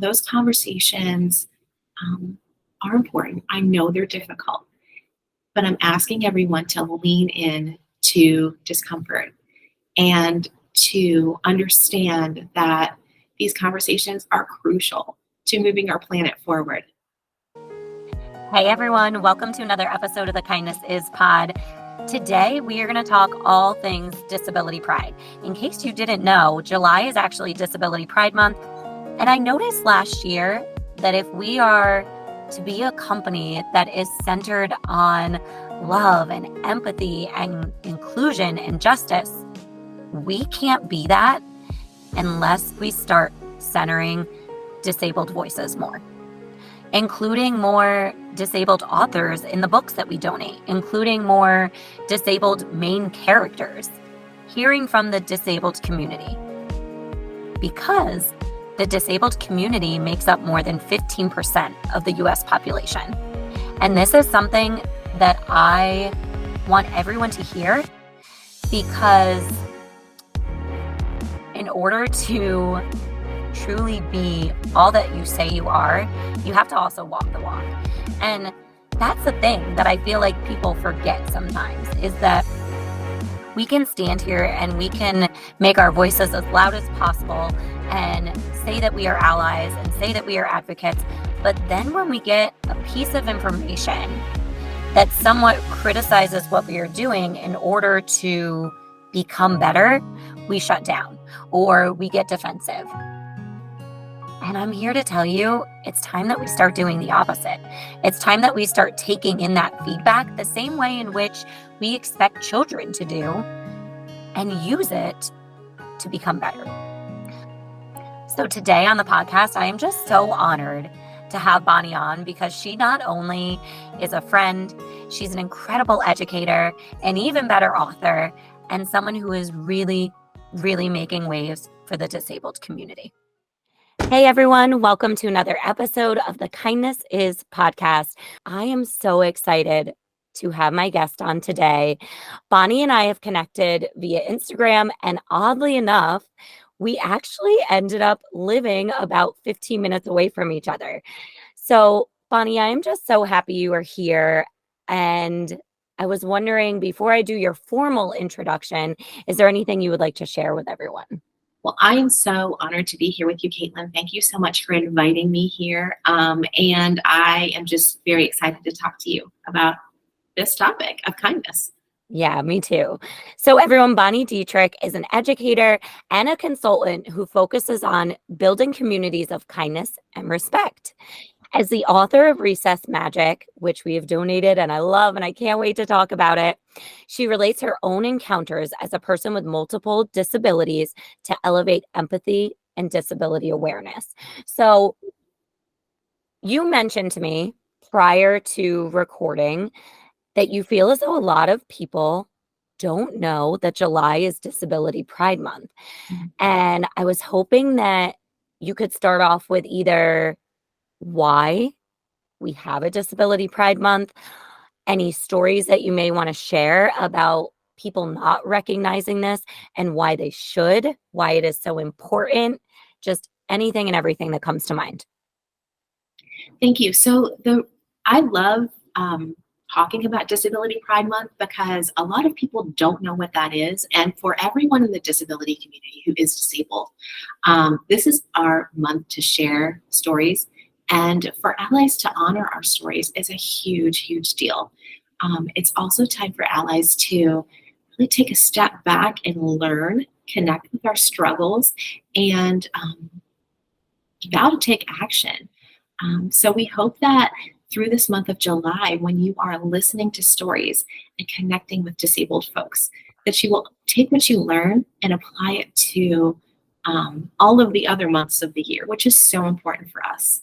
Those conversations are important. I know they're difficult, but I'm asking everyone to lean in to discomfort and to understand that these conversations are crucial to moving our planet forward. Hey everyone, welcome to another episode of the Kindness Is Pod. Today we are going to talk all things Disability Pride. In case you didn't know, July is actually Disability Pride Month. And I noticed last year that if we are to be a company that is centered on love and empathy and inclusion and justice, we can't be that unless we start centering disabled voices more, including more disabled authors in the books that we donate, including more disabled main characters, hearing from the disabled community. Because the disabled community makes up more than 15% of the US population. And this is something that I want everyone to hear, because in order to truly be all that you say you are, you have to also walk the walk. And that's the thing that I feel like people forget sometimes, is that we can stand here and we can make our voices as loud as possible and say that we are allies and say that we are advocates. But then when we get a piece of information that somewhat criticizes what we are doing in order to become better, we shut down or we get defensive. And I'm here to tell you, it's time that we start doing the opposite. It's time that we start taking in that feedback the same way in which we expect children to do and use it to become better. So today on the podcast, I am just so honored to have Bonny on, because she not only is a friend, she's an incredible educator, an even better author, and someone who is really, really making waves for the disabled community. Hey everyone, welcome to another episode of the Kindness Is podcast. I am so excited to have my guest on today. Bonny and I have connected via Instagram, and oddly enough, we actually ended up living about 15 minutes away from each other. So Bonny, I am just so happy you are here. And I was wondering, before I do your formal introduction, is there anything you would like to share with everyone? Well, I am so honored to be here with you, Kaitlin. Thank you so much for inviting me here. And I am just very excited to talk to you about this topic of kindness. Yeah, me too. So everyone, Bonny Dieterich is an educator and a consultant who focuses on building communities of kindness and respect. As the author of Recess Magic, which we have donated and I love and I can't wait to talk about it, she relates her own encounters as a person with multiple disabilities to elevate empathy and disability awareness. So you mentioned to me prior to recording that you feel as though a lot of people don't know that July is Disability Pride Month. And I was hoping that you could start off with either why we have a Disability Pride Month, any stories that you may want to share about people not recognizing this and why they should, why it is so important, just anything and everything that comes to mind. Thank you. So I love talking about Disability Pride Month, because a lot of people don't know what that is. And for everyone in the disability community who is disabled, this is our month to share stories. And for allies to honor our stories is a huge, huge deal. It's also time for allies to really take a step back and learn, connect with our struggles, and vow to take action. So we hope that through this month of July, when you are listening to stories and connecting with disabled folks, that you will take what you learn and apply it to all of the other months of the year, which is so important for us.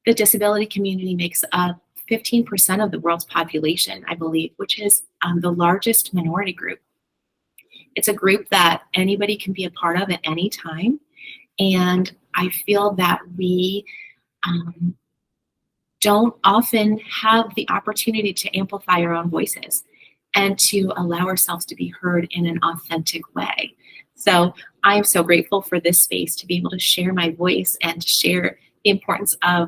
The disability community makes up 15% of the world's population, I believe, which is the largest minority group. It's a group that anybody can be a part of at any time. And I feel that we don't often have the opportunity to amplify our own voices and to allow ourselves to be heard in an authentic way. So I am so grateful for this space to be able to share my voice and to share the importance of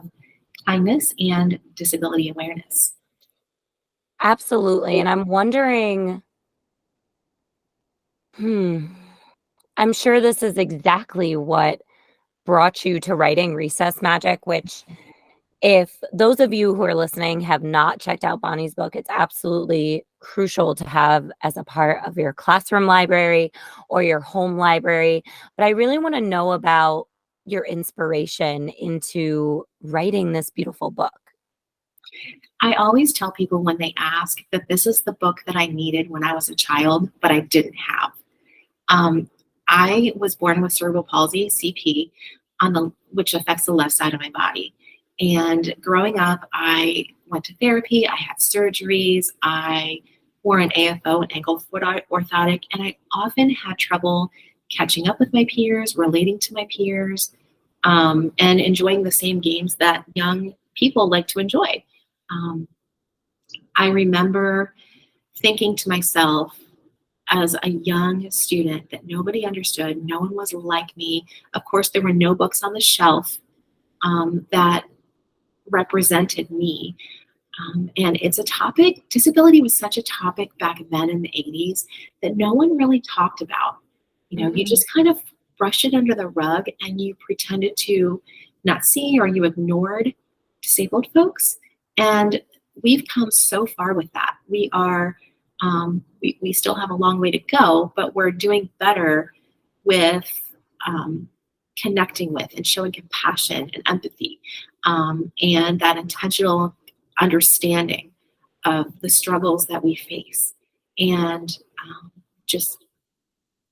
kindness and disability awareness. Absolutely. And I'm wondering, hmm, I'm sure this is exactly what brought you to writing Recess Magic, which, if those of you who are listening have not checked out Bonnie's book, it's absolutely crucial to have as a part of your classroom library or your home library. But I really want to know about your inspiration into writing this beautiful book. I always tell people when they ask that this is the book that I needed when I was a child, but I didn't have. Um, I was born with cerebral palsy, CP, which affects the left side of my body. And growing up, I went to therapy. I had surgeries. I wore an AFO, an ankle foot orthotic, and I often had trouble catching up with my peers, relating to my peers, and enjoying the same games that young people like to enjoy. Um, I remember thinking to myself, as a young student, that nobody understood. No one was like me. Of course, there were no books on the shelf that represented me. And it's a topic, disability was such a topic back then in the 80s that no one really talked about. You know, you Mhm. just kind of brushed it under the rug and you pretended to not see, or you ignored disabled folks. And we've come so far with that. We still have a long way to go, but we're doing better with um, connecting with and showing compassion and empathy, and that intentional understanding of the struggles that we face. And just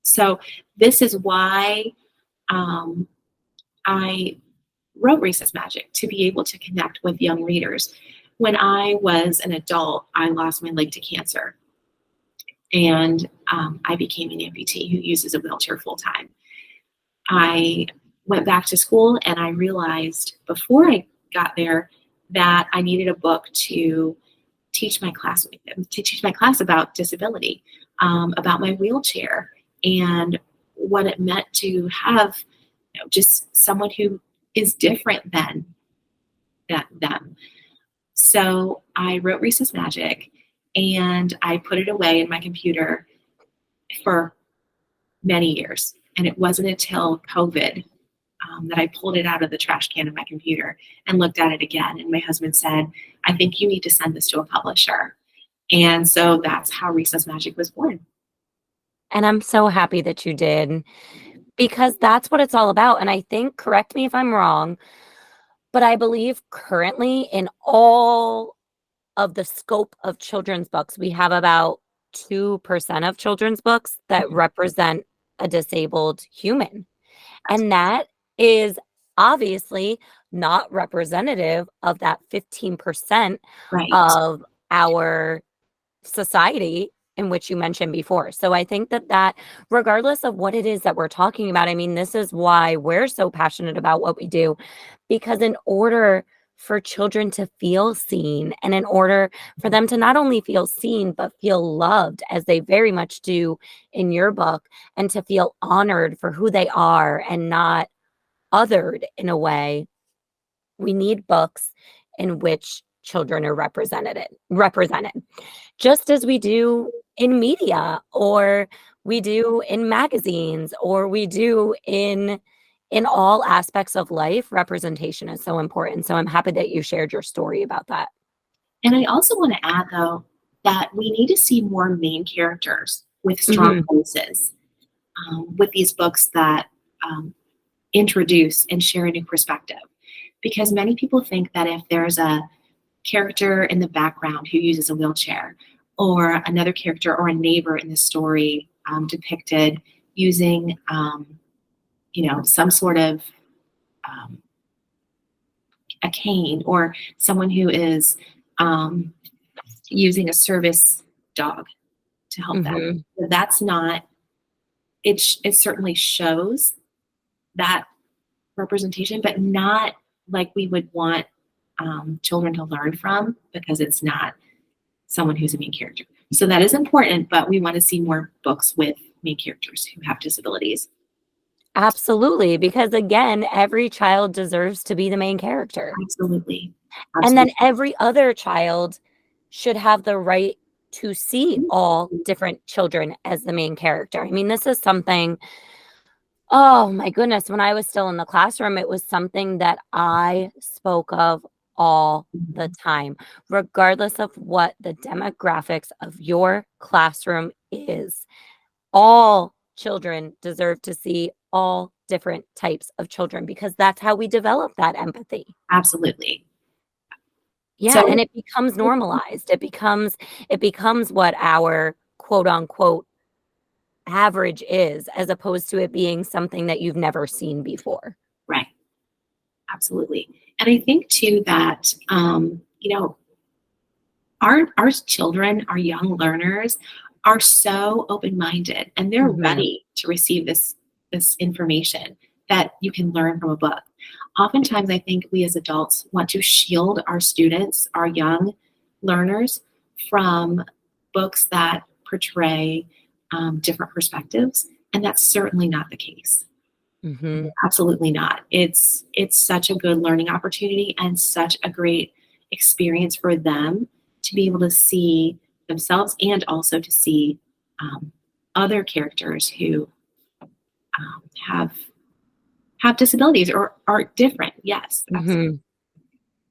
so this is why um, I wrote Recess Magic, to be able to connect with young readers. When I was an adult, I lost my leg to cancer, and I became an amputee who uses a wheelchair full time. I went back to school and I realized before I got there that I needed a book to teach my class about disability, about my wheelchair, and what it meant to have, just someone who is different than them. So I wrote Recess Magic and I put it away in my computer for many years. And it wasn't until COVID that I pulled it out of the trash can of my computer and looked at it again. And my husband said, I think you need to send this to a publisher. And so that's how Recess Magic was born. And I'm so happy that you did, because that's what it's all about. And I think, correct me if I'm wrong, but I believe currently in all of the scope of children's books, we have about 2% of children's books that represent a disabled human. And that is obviously not representative of that 15% Right. of our society in which you mentioned before. So I think that regardless of what it is that we're talking about, I mean, this is why we're so passionate about what we do, because in order for children to feel seen, and in order for them to not only feel seen but feel loved, as they very much do in your book, and to feel honored for who they are and not othered in a way, we need books in which children are represented, just as we do in media, or we do in magazines, or we do in all aspects of life. Representation is so important. So I'm happy that you shared your story about that. And I also want to add, though, that we need to see more main characters with strong Mhm. voices with these books that introduce and share a new perspective. Because many people think that if there's a character in the background who uses a wheelchair, or another character or a neighbor in the story depicted using, some sort of um, a cane, or someone who is um, using a service dog to help them. Mhm. That's not, it certainly shows that representation, but not like we would want children to learn from, because it's not someone who's a main character. So that is important, but we want to see more books with main characters who have disabilities. Absolutely, because again, every child deserves to be the main character. Absolutely. And then Absolutely. every other child should have the right to see all different children as the main character. I mean, this is something, oh my goodness, when I was still in the classroom, it was something that I spoke of all the time, regardless of what the demographics of your classroom is. All children deserve to see all different types of children because that's how we develop that empathy. Absolutely. Yeah, So and it becomes normalized. It becomes what our quote unquote average is as opposed to it being something that you've never seen before. right. Absolutely. And I think too that our children, our young learners are so open-minded and they're Mhm. ready to receive this information that you can learn from a book. Oftentimes I think we as adults want to shield our students, our young learners, from books that portray different perspectives, and that's certainly not the case. Mhm. Absolutely not. It's such a good learning opportunity and such a great experience for them to be able to see themselves and also to see um, other characters who have disabilities or are different. Yes, absolutely. Mhm.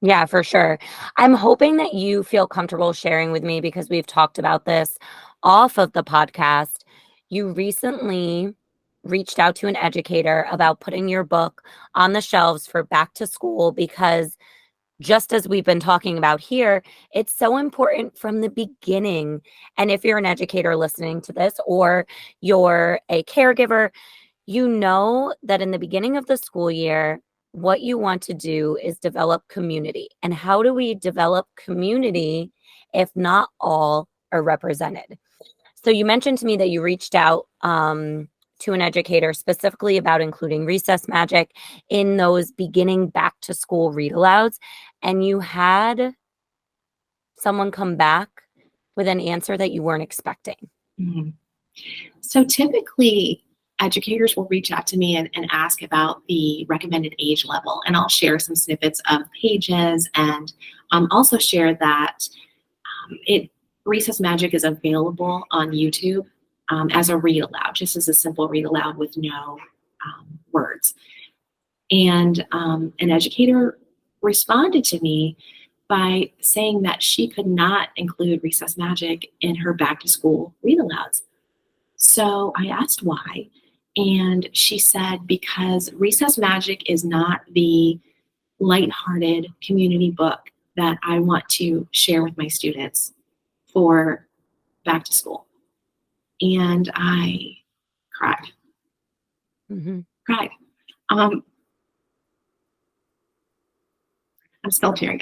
Yeah, for sure. I'm hoping that you feel comfortable sharing with me because we've talked about this off of the podcast. You recently reached out to an educator about putting your book on the shelves for back to school because just as we've been talking about here, it's so important from the beginning. And if you're an educator listening to this or you're a caregiver, you know that in the beginning of the school year, what you want to do is develop community. And how do we develop community if not all are represented? So you mentioned to me that you reached out to an educator specifically about including recess magic in those beginning back to school read alouds. And you had someone come back with an answer that you weren't expecting. Mhm. So typically, educators will reach out to me and ask about the recommended age level, and I'll share some snippets of pages and also share that it Recess Magic is available on YouTube as a read aloud, just as a simple read aloud with no words. And an educator responded to me by saying that she could not include Recess Magic in her back to school read alouds. So I asked why, and she said because Recess Magic is not the lighthearted community book that I want to share with my students for back to school. And I cried, Hmm. cried. Um, I'm still tearing.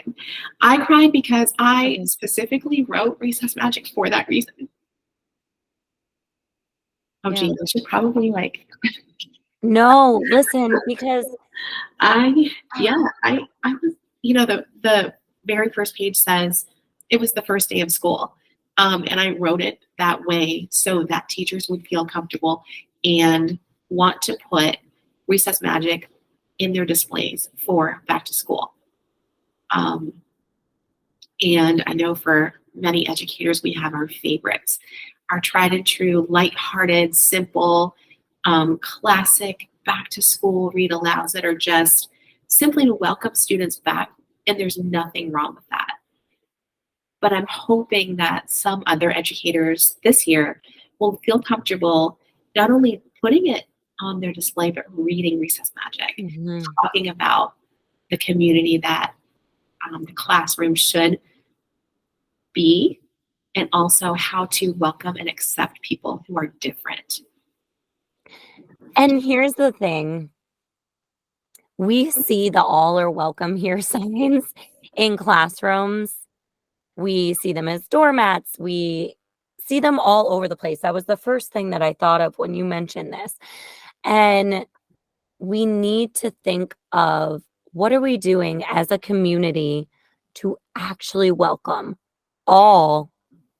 I cried because I Okay. specifically wrote Recess Magic for that reason. Oh, Yeah. geez, I should probably like No, listen, because I yeah, I was the very first page says it was the first day of school. And I wrote it that way so that teachers would feel comfortable and want to put recess magic in their displays for back to school. Um, and I know for many educators, we have our favorites, our tried and true, lighthearted, simple, classic back to school read alouds that are just simply to welcome students back. And there's nothing wrong with that. But I'm hoping that some other educators this year will feel comfortable not only putting it on their display, but reading Recess Magic, Mhm. talking about the community that the classroom should be, and also how to welcome and accept people who are different. And here's the thing. We see the all are welcome here signs in classrooms. We see them as doormats. We see them all over the place. That was the first thing that I thought of when you mentioned this. And we need to think of what are we doing as a community to actually welcome all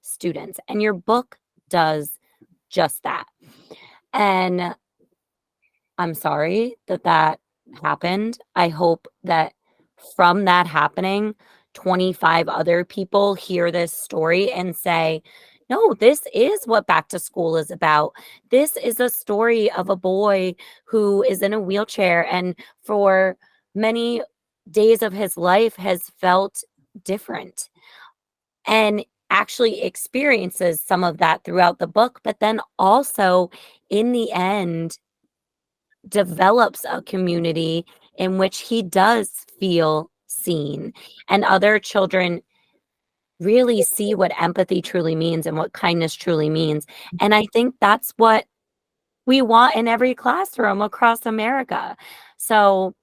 students. And your book does just that. And I'm sorry that that happened. I hope that from that happening, 25 other people hear this story and say, no, this is what back to school is about. This is a story of a boy who is in a wheelchair and for many days of his life has felt different and actually experiences some of that throughout the book, but then also in the end develops a community in which he does feel seen and other children really see what empathy truly means and what kindness truly means. And I think that's what we want in every classroom across America. So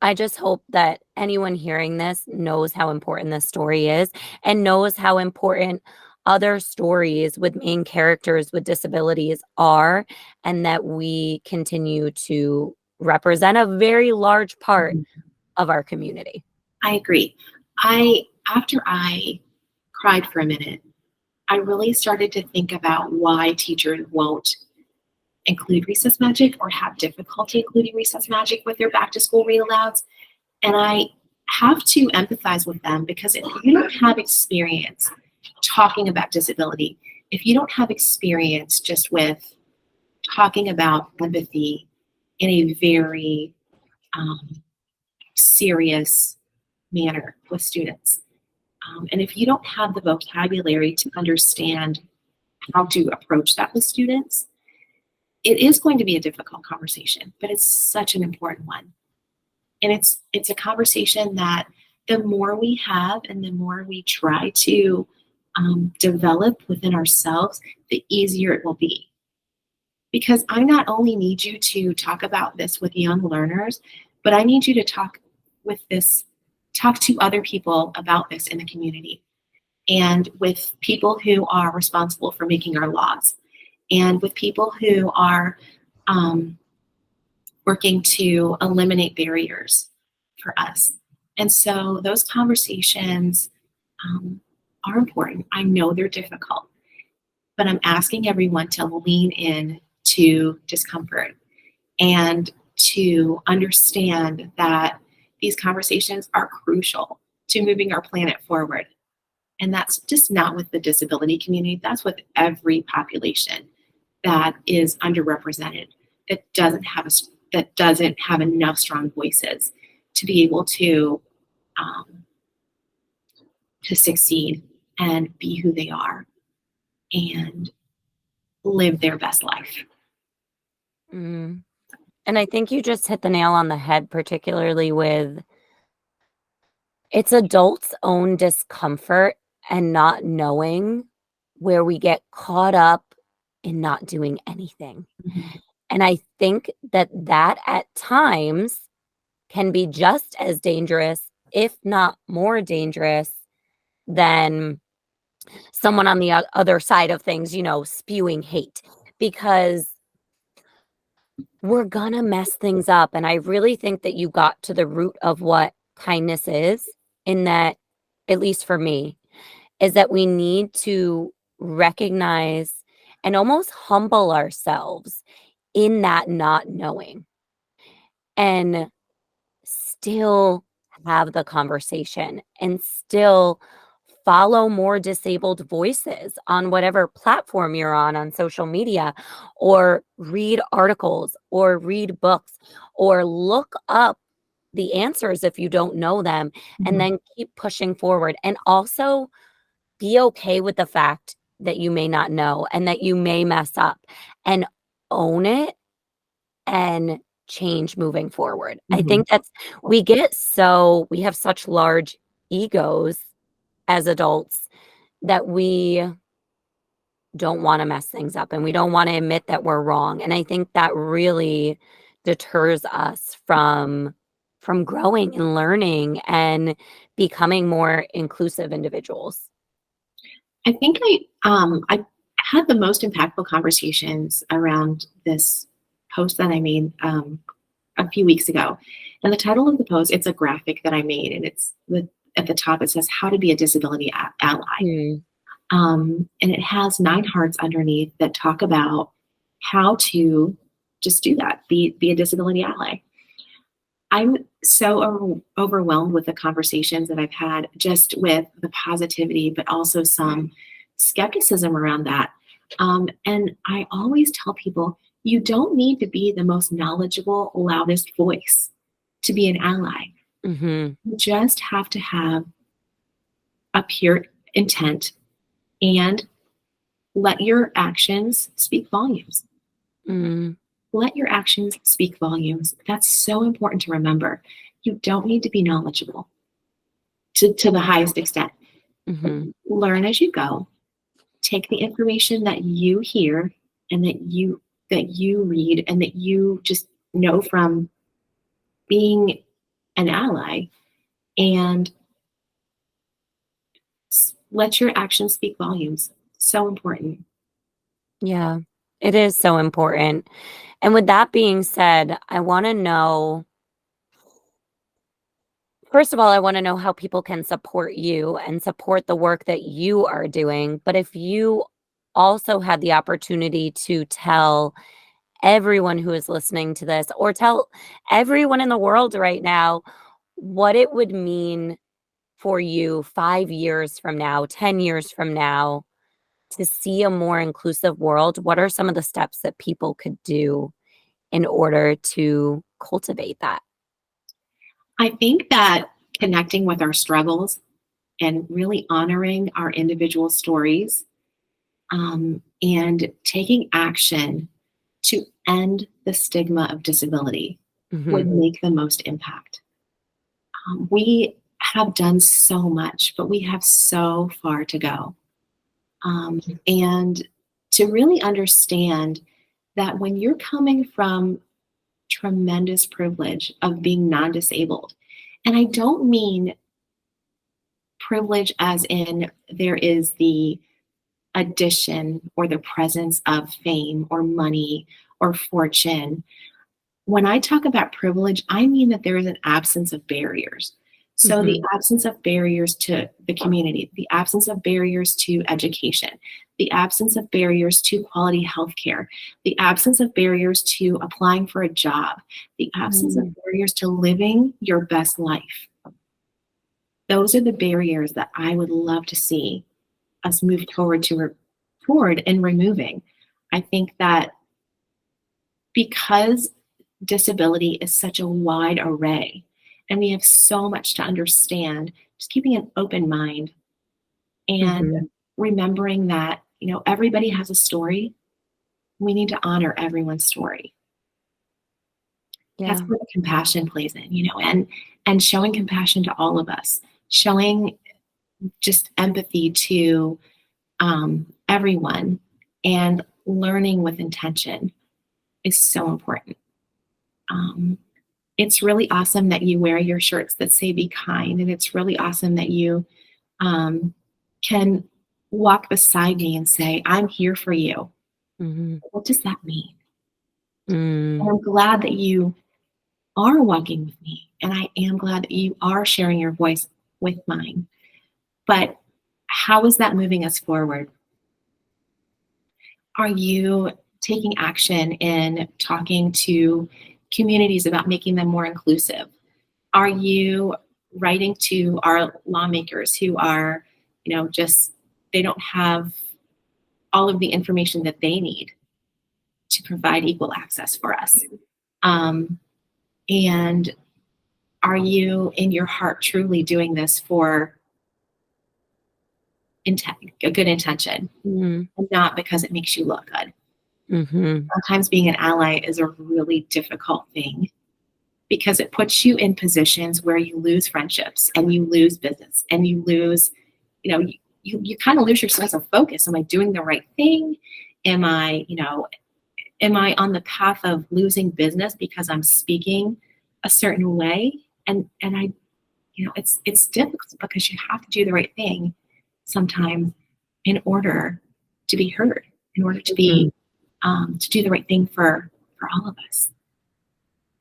I just hope that anyone hearing this knows how important this story is and knows how important other stories with main characters with disabilities are, and that we continue to represent a very large part Mhm. of our community. I agree. After I cried for a minute, I really started to think about why teachers won't include recess magic or have difficulty including recess magic with their back to school read alouds. And I have to empathize with them because if you don't have experience talking about disability, if you don't have experience just with talking about empathy in a very um, serious manner with students, and if you don't have the vocabulary to understand how to approach that with students, it is going to be a difficult conversation, but it's such an important one. And it's a conversation that the more we have and the more we try to develop within ourselves, the easier it will be. Because I not only need you to talk about this with young learners, but I need you to talk to other people about this in the community and with people who are responsible for making our laws and with people who are um, working to eliminate barriers for us. And so those conversations um, are important. I know they're difficult, but I'm asking everyone to lean in to discomfort and to understand that these conversations are crucial to moving our planet forward. And that's just not with the disability community, that's with every population that is underrepresented, that doesn't have enough strong voices to be able um, to succeed and be who they are and live their best life. Mm. And I think you just hit the nail on the head, particularly with it's adults' own discomfort and not knowing where we get caught up in not doing anything. Mhm. And I think that that at times can be just as dangerous, if not more dangerous, than someone on the other side of things, spewing hate, because we're gonna mess things up. And I really think that you got to the root of what kindness is, in that, at least for me, is that we need to recognize and almost humble ourselves in that not knowing and still have the conversation and still follow more disabled voices on whatever platform you're on social media, or read articles or read books or look up the answers if you don't know them, and Mhm. then keep pushing forward. And also be okay with the fact that you may not know and that you may mess up, and own it and change moving forward. I Mhm. think we have such large egos as adults that we don't want to mess things up and we don't want to admit that we're wrong. And I think that really deters us from growing and learning and becoming more inclusive individuals. I think I had the most impactful conversations around this post that I made a few weeks ago. And the title of the post, it's a graphic that I made, and at the top it says "How to be a disability ally," Hmm. and it has 9 hearts underneath that talk about how to just do that. Be a disability ally. I'm so overwhelmed with the conversations that I've had, just with the positivity, but also some skepticism around that. And I always tell people, you don't need to be the most knowledgeable, loudest voice to be an ally. Mm-hmm. You just have to have a pure intent and let your actions speak volumes. Mm-hmm. Let your actions speak volumes. That's so important to remember. You don't need to be knowledgeable to the highest extent. Mm-hmm. Learn as you go. Take the information that you hear and that you read and that you just know from being an ally, and let your actions speak volumes. So important. Yeah, it is so important. And with that being said, I want to know, first of all, I want to know how people can support you and support the work that you are doing. But if you also had the opportunity to tell everyone who is listening to this, or tell everyone in the world right now, what it would mean for you 5 years from now, 10 years from now, to see a more inclusive world, what are some of the steps that people could do in order to cultivate that? I think that connecting with our struggles and really honoring our individual stories, and taking action to end the stigma of disability would Mhm. make the most impact. We have done so much, but we have so far to go. And to really understand that when you're coming from tremendous privilege of being non disabled, and I don't mean privilege as in there is the addition or the presence of fame or money or fortune. When I talk about privilege, I mean that there is an absence of barriers. So, the Mhm. absence of barriers to the community, the absence of barriers to education, the absence of barriers to quality healthcare, the absence of barriers to applying for a job, the absence of Mm. barriers to living your best life. Those are the barriers that I would love to see us move forward in removing. I think that because disability is such a wide array and we have so much to understand, just keeping an open mind and Mhm. remembering that, everybody has a story. We need to honor everyone's story. That's Yeah. where the compassion plays in, and showing compassion to all of us, showing just empathy to everyone, and learning with intention is so important. Um, it's really awesome that you wear your shirts that say "Be kind," and it's really awesome that you um, can walk beside me and say, "I'm here for you." Mhm. What does that mean? And Mm. I'm glad that you are walking with me, and I am glad that you are sharing your voice with mine. But how is that moving us forward? Are you taking action in talking to communities about making them more inclusive? Are you writing to our lawmakers who are, just they don't have all of the information that they need to provide equal access for us? Um, and are you in your heart truly doing this for a good intention, Mm. and not because it makes you look good? Mhm. Sometimes being an ally is a really difficult thing because it puts you in positions where you lose friendships and you lose business and you lose, you kind of lose your sense of focus. Am I doing the right thing? Am I, am I on the path of losing business because I'm speaking a certain way? And I, it's difficult because you have to do the right thing sometimes in order to be heard, in order to Mhm. be, to do the right thing for all of us.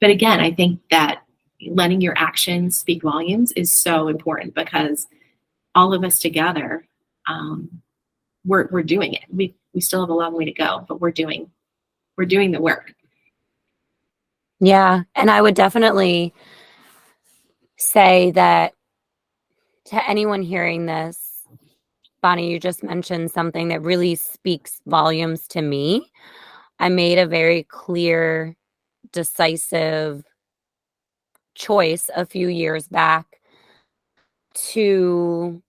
But again, I think that letting your actions speak volumes is so important because all of us together, um, we're doing it. We still have a long way to go, but we're doing the work. Yeah. And I would definitely say that to anyone hearing this, Bonnie, you just mentioned something that really speaks volumes to me. I made a very clear, decisive choice a few years back to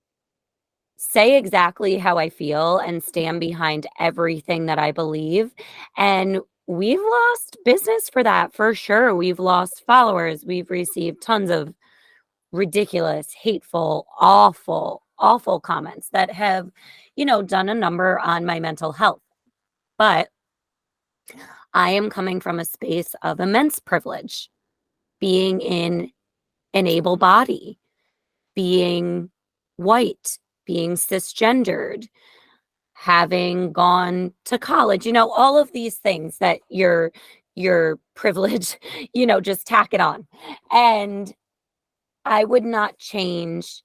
say exactly how I feel and stand behind everything that I believe. And we've lost business for that for sure. We've lost followers. We've received tons of ridiculous, hateful, awful, awful comments that have, done a number on my mental health. But I am coming from a space of immense privilege, being in an able body, being white, being cisgendered, having gone to college, all of these things that your privilege, just tack it on. And I would not change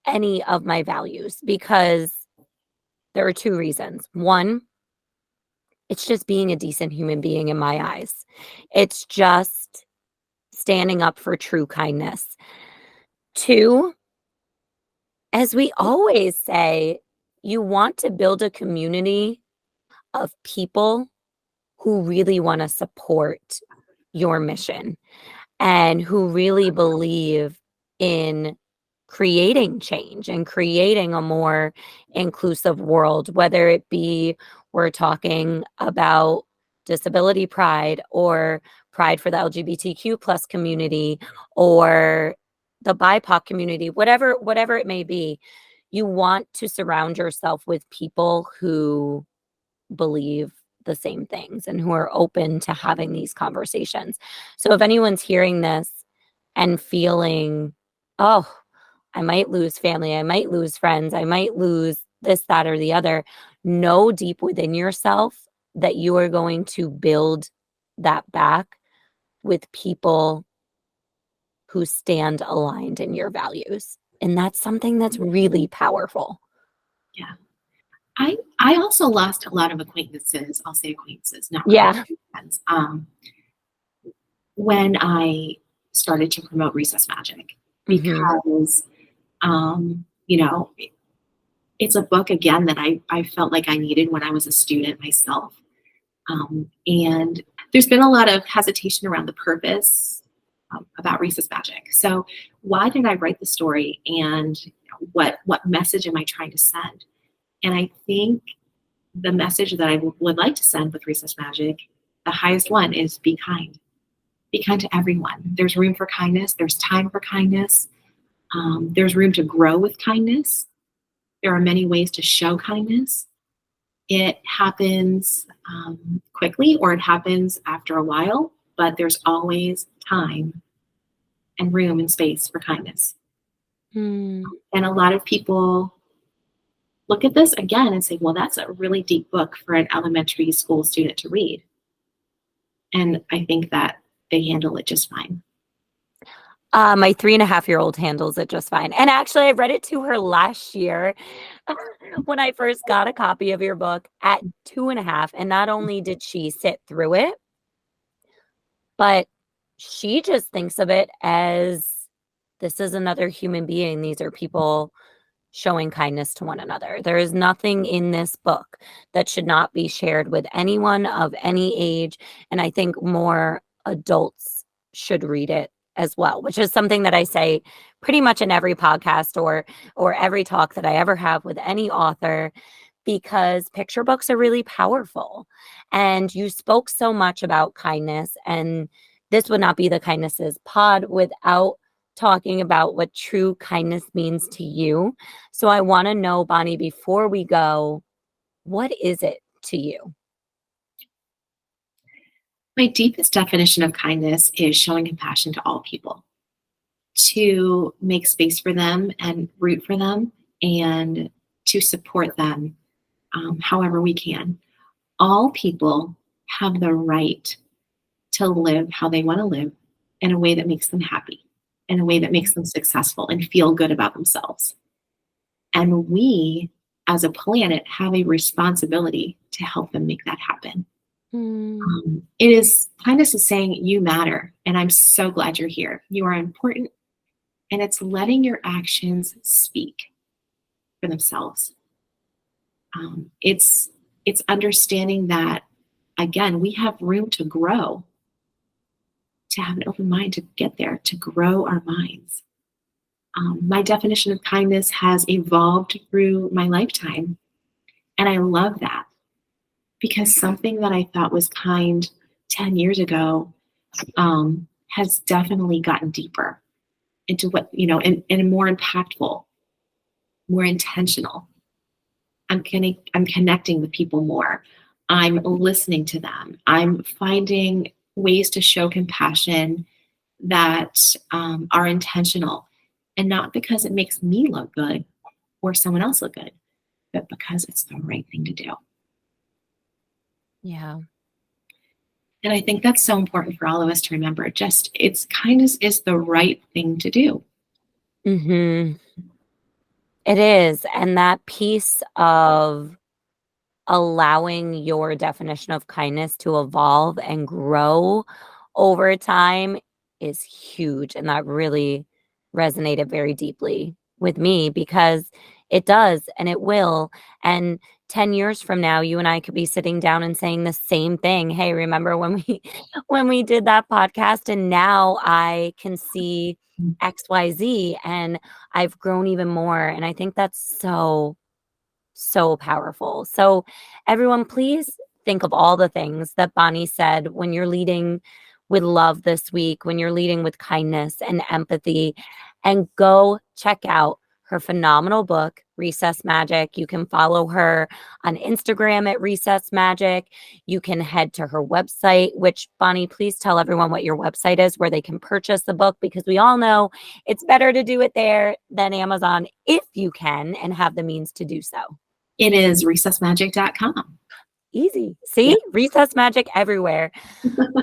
any of my values because there are two reasons. One, it's just being a decent human being in my eyes. It's just standing up for true kindness. Two, as we always say, you want to build a community of people who really want to support your mission and who really believe in creating change and creating a more inclusive world, whether it be we're talking about disability pride or pride for the LGBTQ plus community or the BIPOC community, whatever it may be. You want to surround yourself with people who believe the same things and who are open to having these conversations. So if anyone's hearing this and feeling, oh, I might lose family, I might lose friends, I might lose this, that, or the other, know deep within yourself that you are going to build that back with people who stand aligned in your values. And that's something that's really powerful. Yeah. I also lost a lot of acquaintances. I'll say acquaintances, not really Yeah. friends. When I started to promote Recess Magic, Mm-hmm. because you know, it's a book again that I felt like I needed when I was a student myself. And there's been a lot of hesitation around the purpose about Recess Magic. So why did I write the story, and what message am I trying to send? And I think the message that I would like to send with Recess Magic, the highest one, is be kind. Be kind to everyone. There's room for kindness. There's time for kindness. There's room to grow with kindness. There are many ways to show kindness. It happens quickly, or it happens after a while, but there's always time and room and space for kindness. Mm. And a lot of people look at this again and say, well, that's a really deep book for an elementary school student to read. And I think that they handle it just fine. My 3.5-year-old handles it just fine. And actually, I read it to her last year when I first got a copy of your book at 2.5. And not only did she sit through it, but she just thinks of it as this is another human being. These are people showing kindness to one another. There is nothing in this book that should not be shared with anyone of any age. And I think more adults should read it as well, which is something that I say pretty much in every podcast or every talk that I ever have with any author, because picture books are really powerful. And you spoke so much about kindness, and this would not be the Kindnesses pod without talking about what true kindness means to you. So I want to know, Bonnie, before we go, what is it to you? My deepest definition of kindness is showing compassion to all people, to make space for them and root for them, and to support them however we can. All people have the right to live how they want to live, in a way that makes them happy, in a way that makes them successful and feel good about themselves. And we, as a planet, have a responsibility to help them make that happen. It is kindness is saying you matter, and I'm so glad you're here. You are important, and it's letting your actions speak for themselves. It's understanding that again we have room to grow, to have an open mind to get there, to grow our minds. My definition of kindness has evolved through my lifetime, and I love that because something that I thought was kind 10 years ago has definitely gotten deeper into what, and more impactful, more intentional. I'm connecting with people more. I'm listening to them. I'm finding ways to show compassion that are intentional, and not because it makes me look good or someone else look good, but because it's the right thing to do. Yeah. And I think that's so important for all of us to remember. Just it's kindness is the right thing to do. Mm-hmm. It is. And that piece of allowing your definition of kindness to evolve and grow over time is huge. And that really resonated very deeply with me because it does and it will. And 10 years from now, you and I could be sitting down and saying the same thing. Hey, remember when we when we did that podcast? And now I can see XYZ and I've grown even more. And I think that's so powerful. So, everyone, please think of all the things that Bonnie said when you're leading with love this week, when you're leading with kindness and empathy, and go check out her phenomenal book, Recess Magic. You can follow her on Instagram at Recess Magic. You can head to her website, which, Bonnie, please tell everyone what your website is where they can purchase the book, because we all know it's better to do it there than Amazon if you can and have the means to do so. It is recessmagic.com. Easy. See? Yeah. Recess magic everywhere.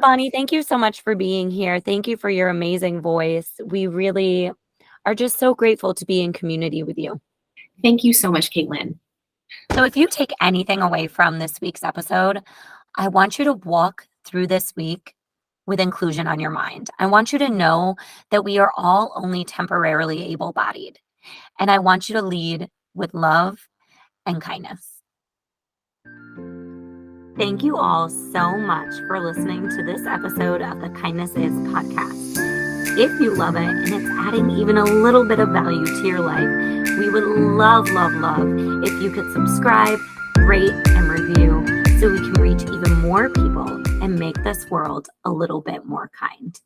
Bonnie, thank you so much for being here. Thank you for your amazing voice. We really are just so grateful to be in community with you. Thank you so much, Kaitlin. So if you take anything away from this week's episode, I want you to walk through this week with inclusion on your mind. I want you to know that we are all only temporarily able-bodied. And I want you to lead with love and kindness. Thank you all so much for listening to this episode of the Kindness Is podcast. If you love it and it's adding even a little bit of value to your life, we would love if you could subscribe, rate, and review so we can reach even more people and make this world a little bit more kind.